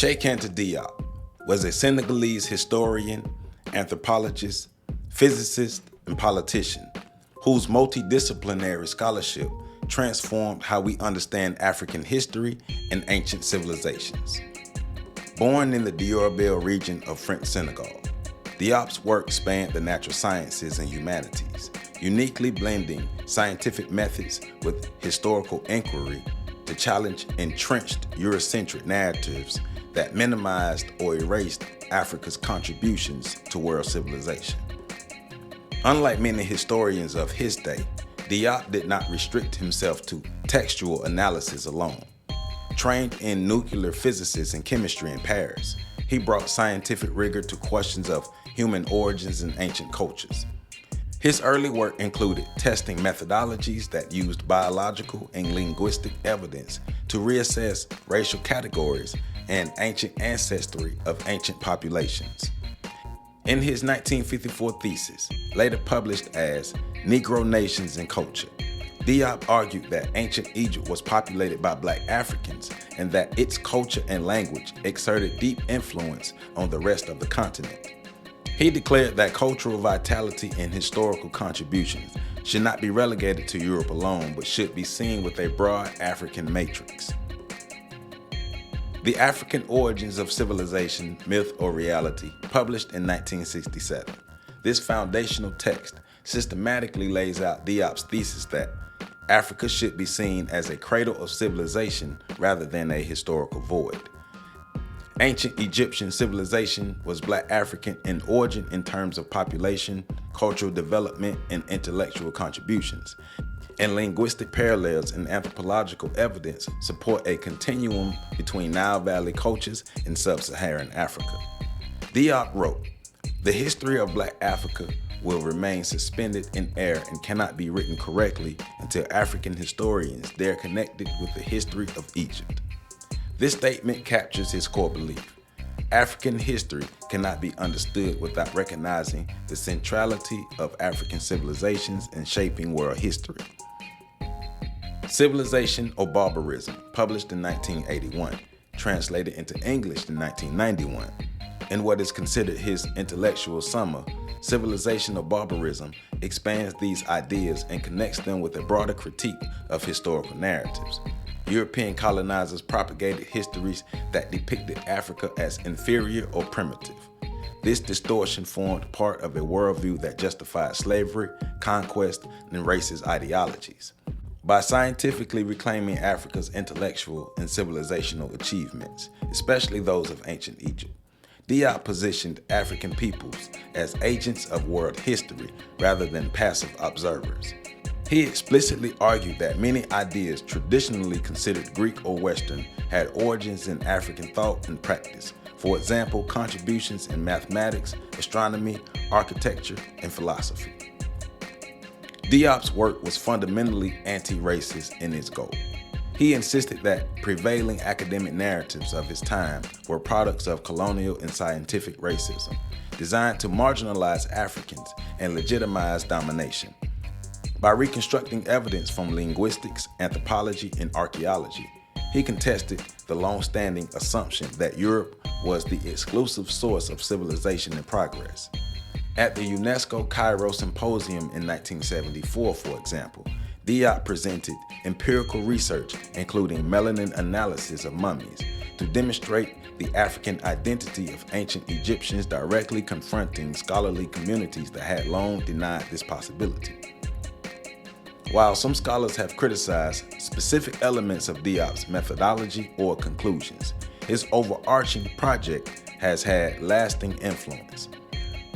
Diop was a Senegalese historian, anthropologist, physicist, and politician whose multidisciplinary scholarship transformed how we understand African history and ancient civilizations. Born in the Diop region of French Senegal, Diop's work spanned the natural sciences and humanities, uniquely blending scientific methods with historical inquiry to challenge entrenched Eurocentric narratives that minimized or erased Africa's contributions to world civilization. Unlike many historians of his day, Diop did not restrict himself to textual analysis alone. Trained in nuclear physics and chemistry in Paris, he brought scientific rigor to questions of human origins and ancient cultures. His early work included testing methodologies that used biological and linguistic evidence to reassess racial categories and ancient ancestry of ancient populations. In his 1954 thesis, later published as Negro Nations and Culture, Diop argued that ancient Egypt was populated by Black Africans and that its culture and language exerted deep influence on the rest of the continent. He declared that cultural vitality and historical contributions should not be relegated to Europe alone, but should be seen with a broad African matrix. The African Origins of Civilization, Myth or Reality, published in 1967. This foundational text systematically lays out Diop's thesis that Africa should be seen as a cradle of civilization rather than a historical void. Ancient Egyptian civilization was Black African in origin in terms of population, cultural development, and intellectual contributions, and linguistic parallels and anthropological evidence support a continuum between Nile Valley cultures and sub-Saharan Africa. Diop wrote, "The history of Black Africa will remain suspended in air and cannot be written correctly until African historians dare connect it with the history of Egypt." This statement captures his core belief. African history cannot be understood without recognizing the centrality of African civilizations in shaping world history. Civilization or Barbarism, published in 1981, translated into English in 1991. In what is considered his intellectual summa, Civilization or Barbarism expands these ideas and connects them with a broader critique of historical narratives. European colonizers propagated histories that depicted Africa as inferior or primitive. This distortion formed part of a worldview that justified slavery, conquest, and racist ideologies. By scientifically reclaiming Africa's intellectual and civilizational achievements, especially those of ancient Egypt, Diop positioned African peoples as agents of world history rather than passive observers. He explicitly argued that many ideas traditionally considered Greek or Western had origins in African thought and practice. For example, contributions in mathematics, astronomy, architecture, and philosophy. Diop's work was fundamentally anti-racist in its goal. He insisted that prevailing academic narratives of his time were products of colonial and scientific racism, designed to marginalize Africans and legitimize domination. By reconstructing evidence from linguistics, anthropology, and archaeology, he contested the long-standing assumption that Europe was the exclusive source of civilization and progress. At the UNESCO Cairo Symposium in 1974, for example, Diop presented empirical research, including melanin analysis of mummies, to demonstrate the African identity of ancient Egyptians, directly confronting scholarly communities that had long denied this possibility. While some scholars have criticized specific elements of Diop's methodology or conclusions, his overarching project has had lasting influence.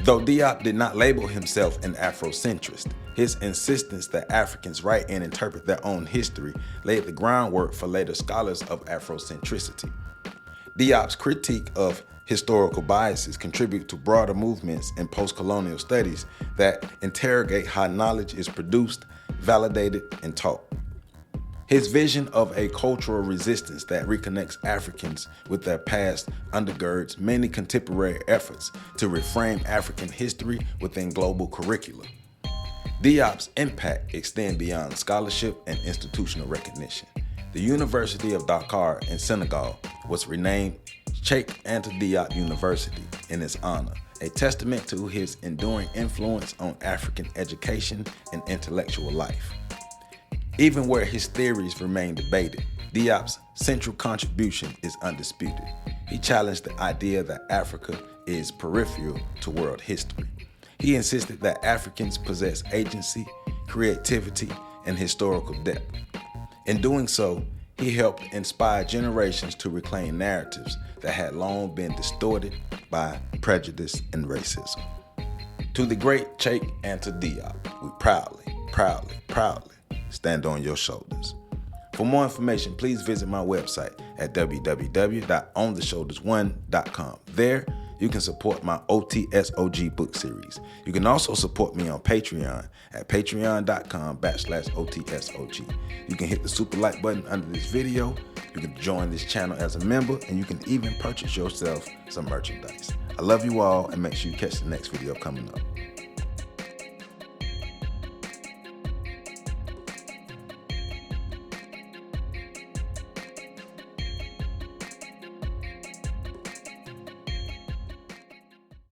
Though Diop did not label himself an Afrocentrist, his insistence that Africans write and interpret their own history laid the groundwork for later scholars of Afrocentricity. Diop's critique of historical biases contribute to broader movements in post-colonial studies that interrogate how knowledge is produced, validated, and taught. His vision of a cultural resistance that reconnects Africans with their past undergirds many contemporary efforts to reframe African history within global curricula. Diop's impact extends beyond scholarship and institutional recognition. The University of Dakar in Senegal was renamed Cheik Anta Diop University in its honor, a testament to his enduring influence on African education and intellectual life. Even where his theories remain debated, Diop's central contribution is undisputed. He challenged the idea that Africa is peripheral to world history. He insisted that Africans possess agency, creativity, and historical depth. In doing so, he helped inspire generations to reclaim narratives that had long been distorted by prejudice and racism. To the great Cheik Anta Diop, we proudly stand on your shoulders. For more information, please visit my website at www.ontheshoulders1.com. There, you can support my OTSOG book series. You can also support me on Patreon at patreon.com/OTSOG. You can hit the super like button under this video. You can join this channel as a member, and you can even purchase yourself some merchandise. I love you all, and make sure you catch the next video coming up.